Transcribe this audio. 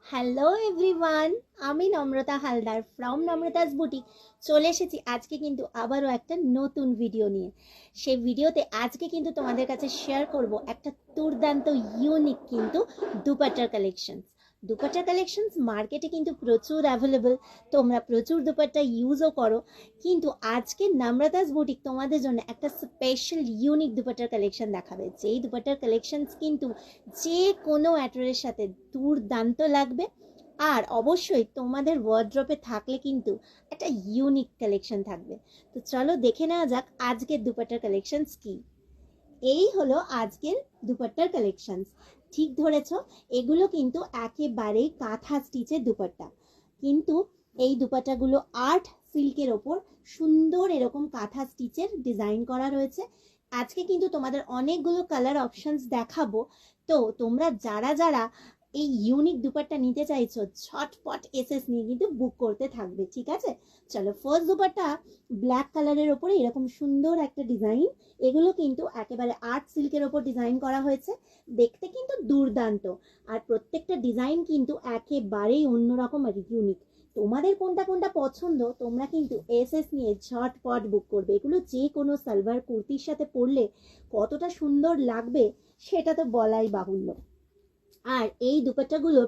Hello everyone, আমি নম্রতা Haldar from নম্রতাস boutique চলে এসেছি আজকে কিন্তু আবারও একটা নতুন ভিডিও নিয়ে। সেই ভিডিওতে আজকে কিন্তু তোমাদের কাছে শেয়ার করব একটা দুর্দান্ত ইউনিক কিন্তু দুপাট্টার কালেকশনস। দুপাট্টার কালেকশনস মার্কেটে কিন্তু প্রচুর অ্যাভেলেবল, তোমরা প্রচুর দুপাট্টা ইউজও করো, কিন্তু আজকে নম্রতাস বুটিক তোমাদের জন্য একটা স্পেশাল ইউনিক দুপাট্টার কালেকশন দেখাবে। যেই দুপাট্টার কালেকশনস কিন্তু যে কোনো অ্যাটারের সাথে দুর্দান্ত লাগবে, আর অবশ্যই তোমাদের ওয়ার্ড্রপে থাকলে কিন্তু একটা ইউনিক কালেকশন থাকবে। তো চলো দেখে নেওয়া যাক আজকের দুপাট্টার কালেকশনস কি। এই হলো আজকের দুপাট্টার কালেকশনস। ঠিক ধরেছ, এগুলো কিন্তু একেবারেই কাঁথা স্টিচের দুপাট্টা, কিন্তু এই দুপাট্টাগুলো আর্ট সিল্কের ওপর সুন্দর এরকম কাঁথা স্টিচের ডিজাইন করা রয়েছে। আজকে কিন্তু তোমাদের অনেকগুলো কালার অপশনস দেখাবো। তো তোমরা যারা যারা এই ইউনিক দুপাট্টা নিতে চাইছো, ঝটপট এসএস নিয়ে কিন্তু বুক করতে থাকবে, ঠিক আছে? চলো, ফার্স্ট দুপাট্টা ব্ল্যাক কালারের ওপরে এরকম সুন্দর একটা ডিজাইন। এগুলো কিন্তু একেবারে আর্ট সিল্কের ওপর ডিজাইন করা হয়েছে, দেখতে কিন্তু দুর্দান্ত। আর প্রত্যেকটা ডিজাইন কিন্তু একেবারেই অন্যরকম আর ইউনিক। তোমাদের কোনটা কোনটা পছন্দ তোমরা কিন্তু এসএস নিয়ে ঝটপট বুক করবে। এগুলো যে কোনো সালভার কুর্তির সাথে পরলে কতটা সুন্দর লাগবে সেটা তো বলাই বাহুল্য। আর এই দুপাট্টাগুলো